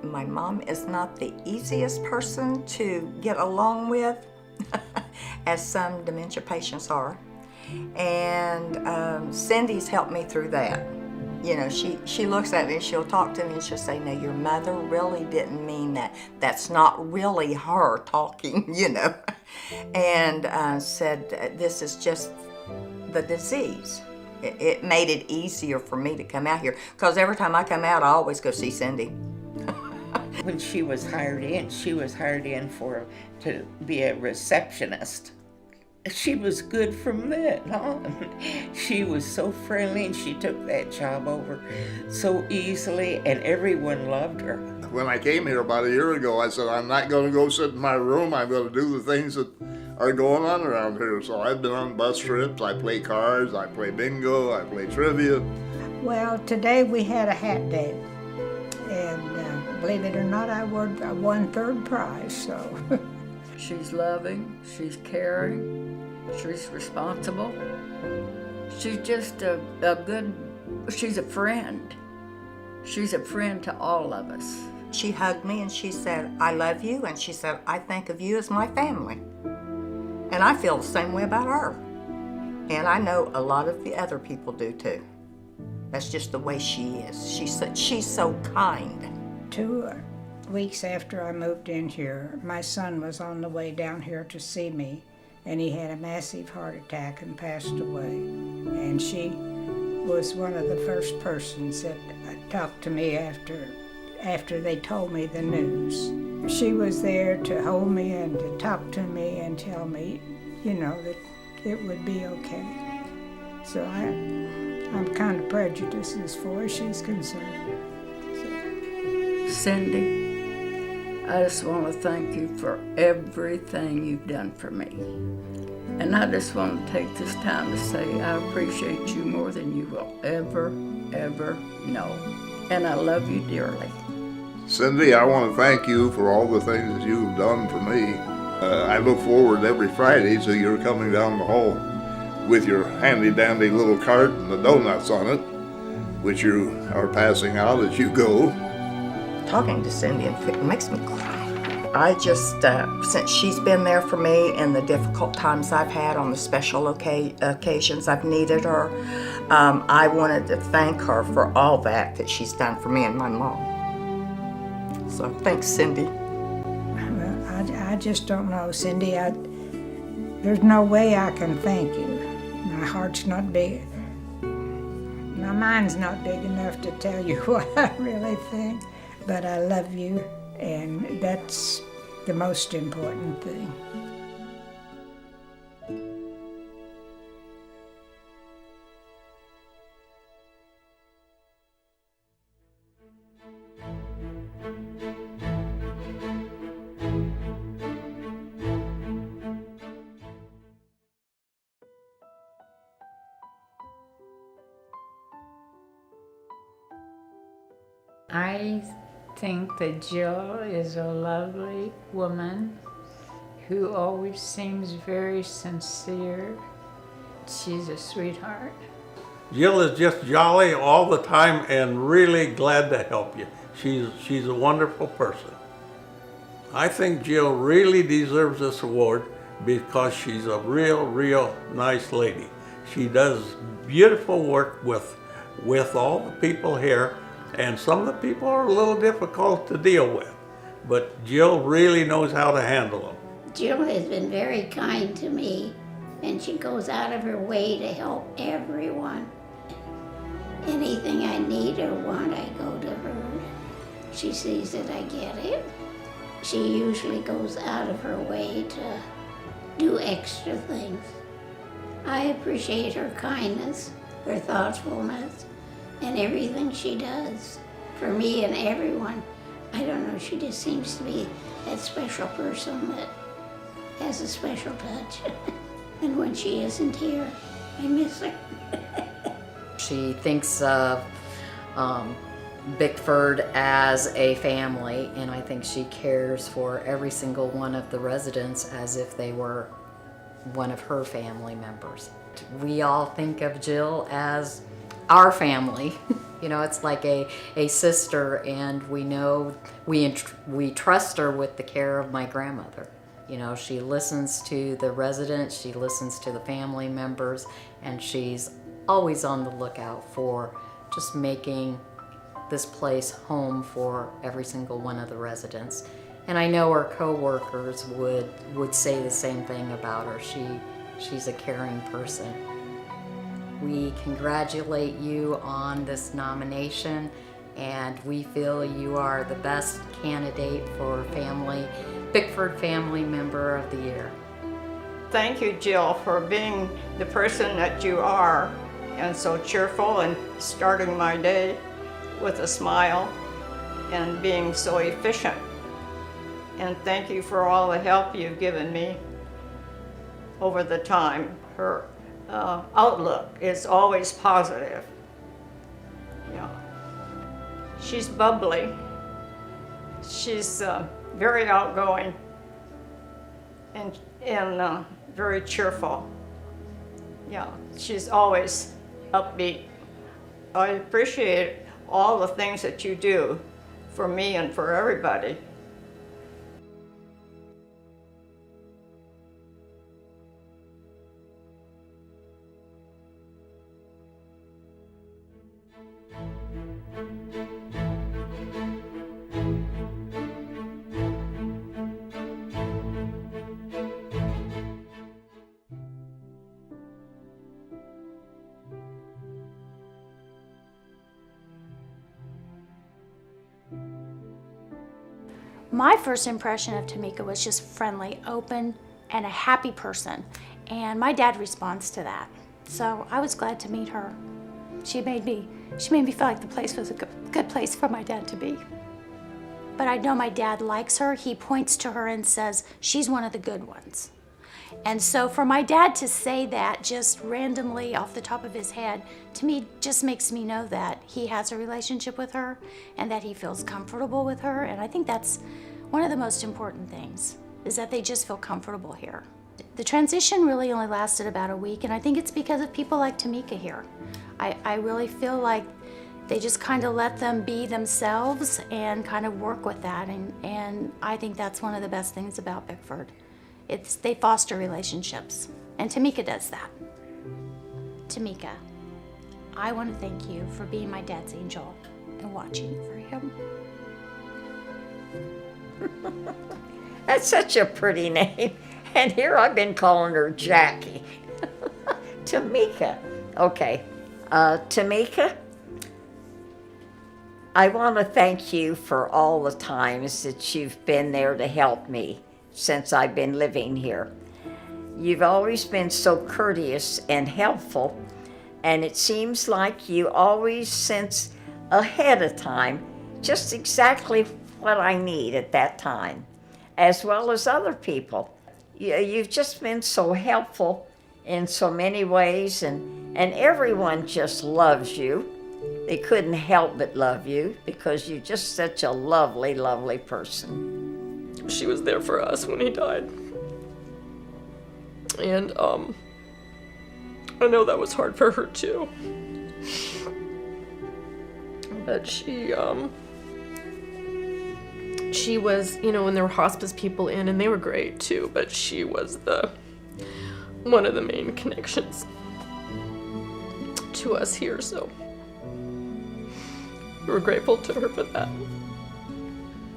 My mom is not the easiest person to get along with, as some dementia patients are. And Cindy's helped me through that. You know, she looks at me and she'll talk to me and she'll say, no, your mother really didn't mean that. That's not really her talking, you know. And said, this is just the disease. It made it easier for me to come out here, because every time I come out, I always go see Cindy. When she was hired in to be a receptionist. She was good from then on. She was so friendly, and she took that job over so easily, and everyone loved her. When I came here about a year ago, I said, I'm not going to go sit in my room. I'm going to do the things that are going on around here. So I've been on bus trips. I play cards. I play bingo. I play trivia. Well, today we had a hat day. And believe it or not, I won third prize, so. She's loving, she's caring, she's responsible. She's just she's a friend. She's a friend to all of us. She hugged me and she said, I love you, and she said, I think of you as my family. And I feel the same way about her. And I know a lot of the other people do too. That's just the way she is. She's so kind. 2 weeks after I moved in here, my son was on the way down here to see me, and he had a massive heart attack and passed away. And she was one of the first persons that talked to me after they told me the news. She was there to hold me and to talk to me and tell me, you know, that it would be okay. So I'm kind of prejudiced as far as she's concerned. Cindy, I just want to thank you for everything you've done for me. And I just want to take this time to say I appreciate you more than you will ever know. And I love you dearly. Cindy, I want to thank you for all the things that you've done for me. I look forward every Friday to your coming down the hall with your handy-dandy little cart and the donuts on it, which you are passing out as you go. Talking to Cindy it makes me cry. I just, since she's been there for me in the difficult times I've had on the special occasions I've needed her, I wanted to thank her for all that she's done for me and my mom. So thanks, Cindy. Well, I just don't know, Cindy. There's no way I can thank you. My heart's not big. My mind's not big enough to tell you what I really think. But I love you, and that's the most important thing. I think that Jill is a lovely woman who always seems very sincere. She's a sweetheart. Jill is just jolly all the time and really glad to help you. She's a wonderful person. I think Jill really deserves this award because she's a real nice lady. She does beautiful work with all the people here, and some of the people are a little difficult to deal with, but Jill really knows how to handle them. Jill has been very kind to me, and she goes out of her way to help everyone. Anything I need or want, I go to her. She sees that I get it. She usually goes out of her way to do extra things. I appreciate her kindness, her thoughtfulness, and everything she does for me and everyone. I don't know, she just seems to be that special person that has a special touch. And when she isn't here, I miss her. She thinks of Bickford as a family, and I think she cares for every single one of the residents as if they were one of her family members. We all think of Jill as our family. You know, it's like a sister, and we know we trust her with the care of my grandmother. You know, she listens to the residents, she listens to the family members, and she's always on the lookout for just making this place home for every single one of the residents. And I know our co-workers would say the same thing about her. She's a caring person. We congratulate you on this nomination, and we feel you are the best candidate for Bickford Family Member of the Year. Thank you, Jill, for being the person that you are, and so cheerful and starting my day with a smile and being so efficient. And thank you for all the help you've given me over the time. Her outlook is always positive. Yeah. She's bubbly. She's very outgoing and very cheerful. Yeah, she's always upbeat. I appreciate all the things that you do for me and for everybody. My first impression of Tamika was just friendly, open, and a happy person. And my dad responds to that. So I was glad to meet her. She made me feel like the place was a good place for my dad to be. But I know my dad likes her. He points to her and says, she's one of the good ones. And so for my dad to say that just randomly off the top of his head, to me just makes me know that he has a relationship with her and that he feels comfortable with her. And I think that's one of the most important things, is that they just feel comfortable here. The transition really only lasted about a week, and I think it's because of people like Tamika here. I really feel like they just kind of let them be themselves and kind of work with that. And I think that's one of the best things about Bickford. They foster relationships, and Tamika does that. Tamika, I want to thank you for being my dad's angel and watching for him. That's such a pretty name, and here I've been calling her Jackie. Tamika. Okay, Tamika, I want to thank you for all the times that you've been there to help me since I've been living here. You've always been so courteous and helpful, and it seems like you always sense ahead of time just exactly what I need at that time, as well as other people. You've just been so helpful in so many ways, and everyone just loves you. They couldn't help but love you because you're just such a lovely, lovely person. She was there for us when he died. And I know that was hard for her too. But she was, and there were hospice people in, and they were great too, but she was one of the main connections to us here, so we're grateful to her for that.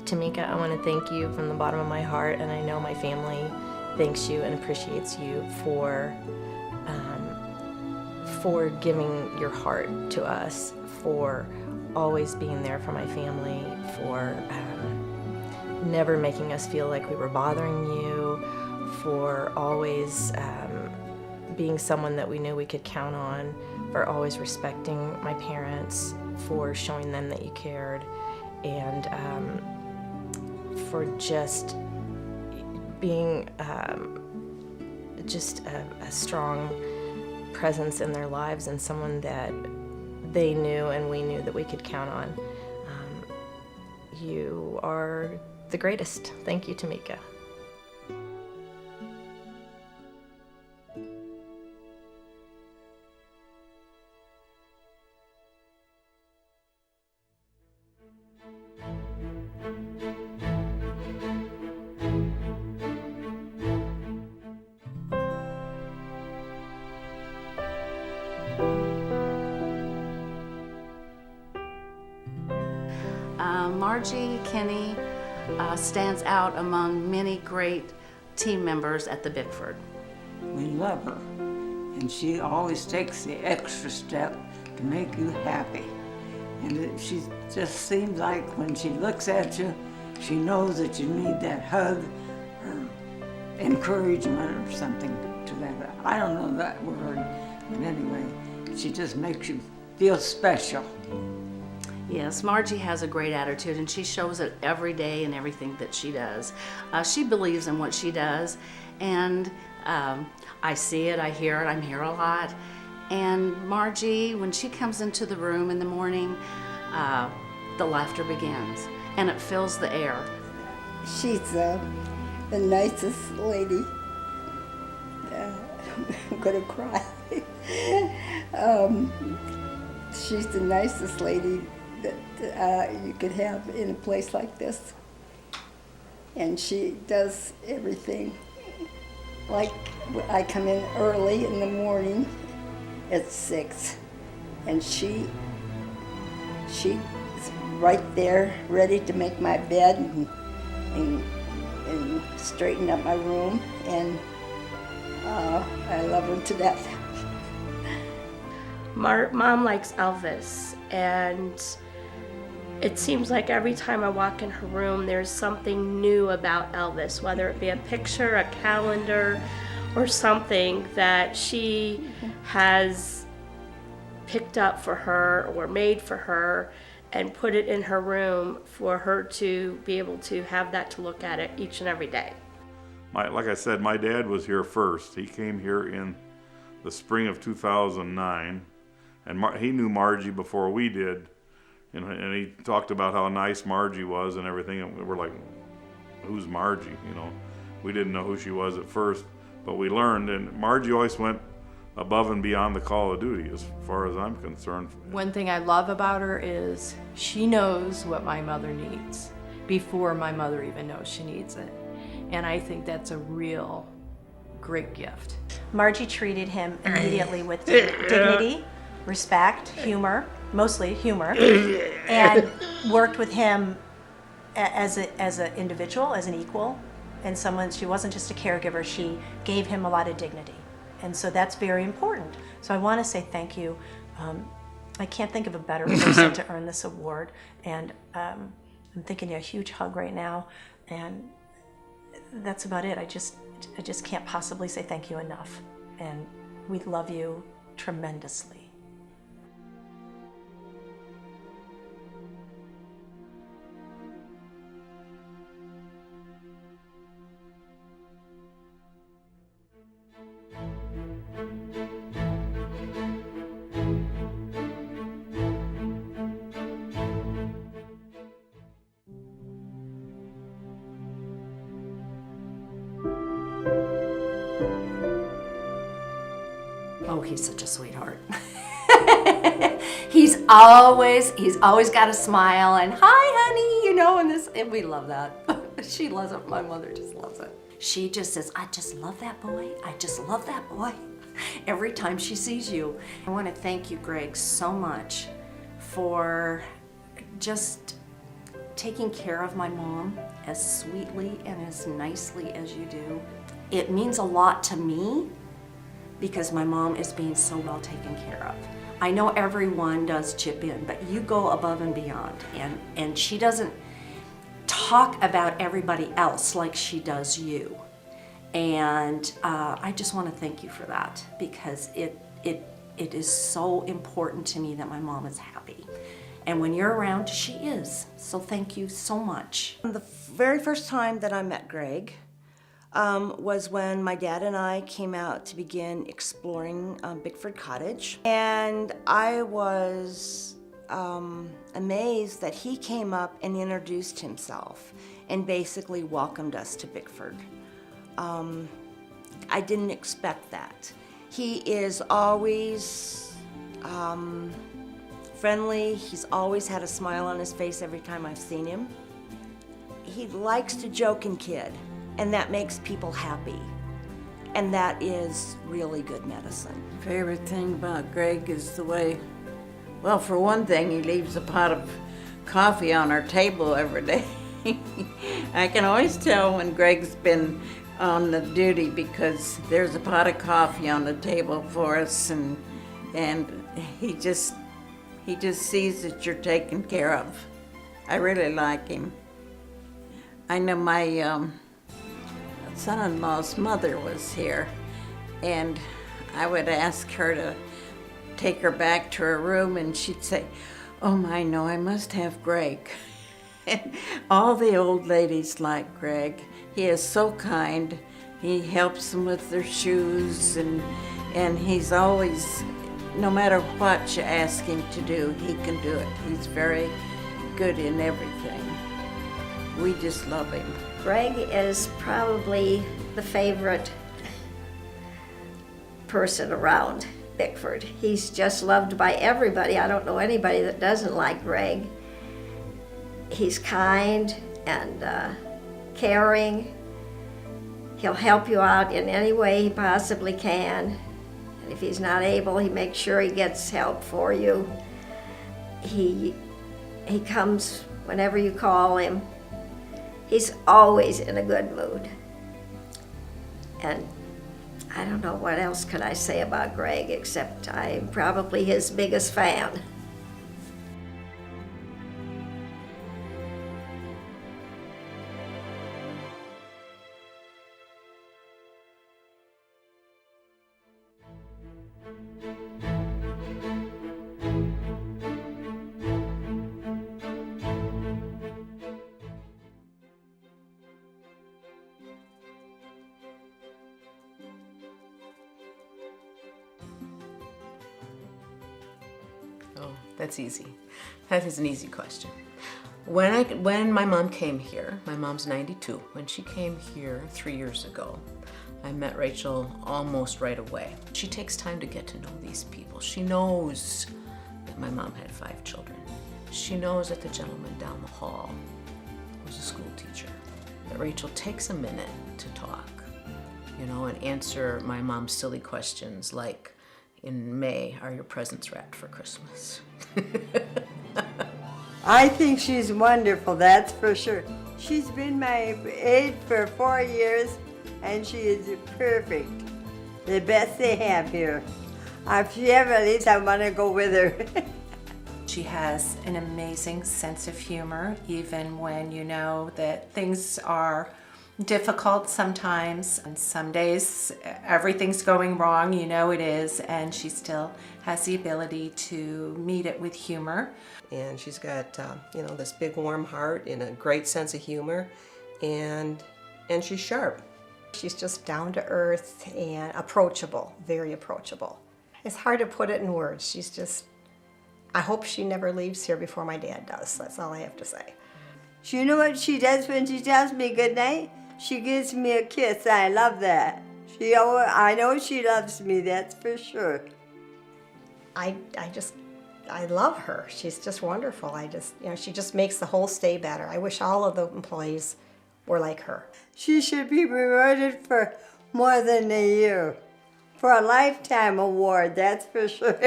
Tamika, I want to thank you from the bottom of my heart, and I know my family thanks you and appreciates you for giving your heart to us, for always being there for my family, for never making us feel like we were bothering you, for always being someone that we knew we could count on, for always respecting my parents, for showing them that you cared, and for just being just a strong presence in their lives and someone that they knew and we knew that we could count on. You are the greatest. Thank you, Tamika. Margie Kinney stands out among many great team members at the Bickford. We love her, and she always takes the extra step to make you happy. And she just seems like when she looks at you, she knows that you need that hug or encouragement or something to that. I don't know that word, but anyway, she just makes you feel special. Yes, Margie has a great attitude, and she shows it every day in everything that she does. She believes in what she does, and I see it, I hear it, I'm here a lot. And Margie, when she comes into the room in the morning, the laughter begins, and it fills the air. She's the nicest lady. I'm gonna cry. She's the nicest lady that you could have in a place like this. And she does everything. Like, I come in early in the morning at 6, and she's right there ready to make my bed and straighten up my room, and I love her to death. Mom likes Elvis, and it seems like every time I walk in her room, there's something new about Elvis, whether it be a picture, a calendar, or something that she has picked up for her or made for her and put it in her room for her to be able to have that to look at it each and every day. Like I said, my dad was here first. He came here in the spring of 2009, and he knew Margie before we did. And he talked about how nice Margie was and everything, and we're like, who's Margie? You know, we didn't know who she was at first, but we learned, and Margie always went above and beyond the call of duty as far as I'm concerned. One thing I love about her is she knows what my mother needs before my mother even knows she needs it. And I think that's a real great gift. Margie treated him immediately with dignity, respect, humor, mostly humor, and worked with him as an individual, as an equal, and someone. She wasn't just a caregiver, she gave him a lot of dignity. And so that's very important. So I want to say thank you. I can't think of a better person to earn this award, and I'm thinking a huge hug right now, and that's about it. I just can't possibly say thank you enough, and we love you tremendously. Oh, he's such a sweetheart. He's always got a smile and hi, honey, you know, and we love that. She loves it. My mother just loves it. She just says, I just love that boy. I just love that boy. Every time she sees you. I want to thank you, Greg, so much for just taking care of my mom as sweetly and as nicely as you do. It means a lot to me because my mom is being so well taken care of. I know everyone does chip in, but you go above and beyond. And she doesn't talk about everybody else like she does you. And I just want to thank you for that, because it is so important to me that my mom is happy. And when you're around, she is. So thank you so much. The very first time that I met Greg was when my dad and I came out to begin exploring Bickford Cottage. And I was amazed that he came up and introduced himself and basically welcomed us to Bickford. I didn't expect that. He is always friendly. He's always had a smile on his face every time I've seen him. He likes to joke and kid, and that makes people happy. And that is really good medicine. Favorite thing about Greg is the way, well, for one thing, he leaves a pot of coffee on our table every day. I can always tell when Greg's been on the duty because there's a pot of coffee on the table for us, and he just sees that you're taken care of. I really like him. I know my son-in-law's mother was here, and I would ask her to take her back to her room, and she'd say, "Oh my, no, I must have Greg." And all the old ladies like Greg. He is so kind. He helps them with their shoes, and he's always, no matter what you ask him to do, he can do it. He's very good in everything. We just love him. Greg is probably the favorite person around Bickford. He's just loved by everybody. I don't know anybody that doesn't like Greg. He's kind and caring. He'll help you out in any way he possibly can. And if he's not able, he makes sure he gets help for you. He comes whenever you call him. He's always in a good mood. And I don't know what else could I say about Greg, except I'm probably his biggest fan. Oh, that's easy. That is an easy question. When my mom came here, my mom's 92, when she came here 3 years ago, I met Rachel almost right away. She takes time to get to know these people. She knows that my mom had 5 children. She knows that the gentleman down the hall was a school teacher. That Rachel takes a minute to talk, and answer my mom's silly questions like, in May, are your presents wrapped for Christmas? I think she's wonderful, that's for sure. She's been my aide for 4 years, and she is perfect. The best they have here. If she ever leaves, I want to go with her. She has an amazing sense of humor, even when you know that things are difficult sometimes, and some days everything's going wrong, it is, and she still has the ability to meet it with humor. And she's got, this big warm heart and a great sense of humor, and she's sharp. She's just down to earth and approachable, very approachable. It's hard to put it in words. She's just, I hope she never leaves here before my dad does. That's all I have to say. You know what she does when she tells me good night? She gives me a kiss. I love that. I know she loves me, that's for sure. I love her. She's just wonderful. She just makes the whole stay better. I wish all of the employees were like her. She should be rewarded for more than a year. For a lifetime award, that's for sure.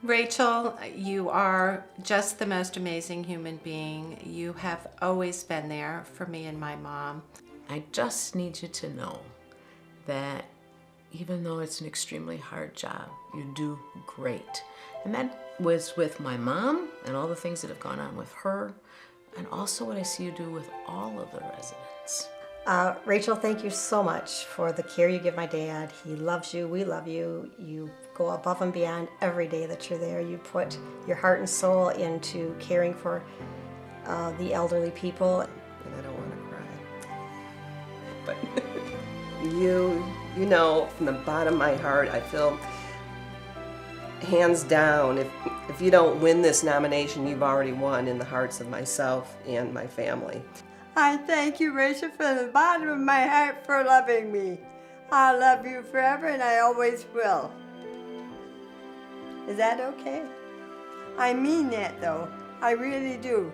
Rachel, you are just the most amazing human being. You have always been there for me and my mom. I just need you to know that even though it's an extremely hard job, you do great. And that was with my mom and all the things that have gone on with her, and also what I see you do with all of the residents. Rachel, thank you so much for the care you give my dad. He loves you, we love you. You go above and beyond every day that you're there. You put your heart and soul into caring for the elderly people. And I don't want to cry. But you know, from the bottom of my heart, I feel hands down, if you don't win this nomination, you've already won in the hearts of myself and my family. I thank you, Rachel, from the bottom of my heart for loving me. I'll love you forever, and I always will. Is that okay? I mean that, though. I really do.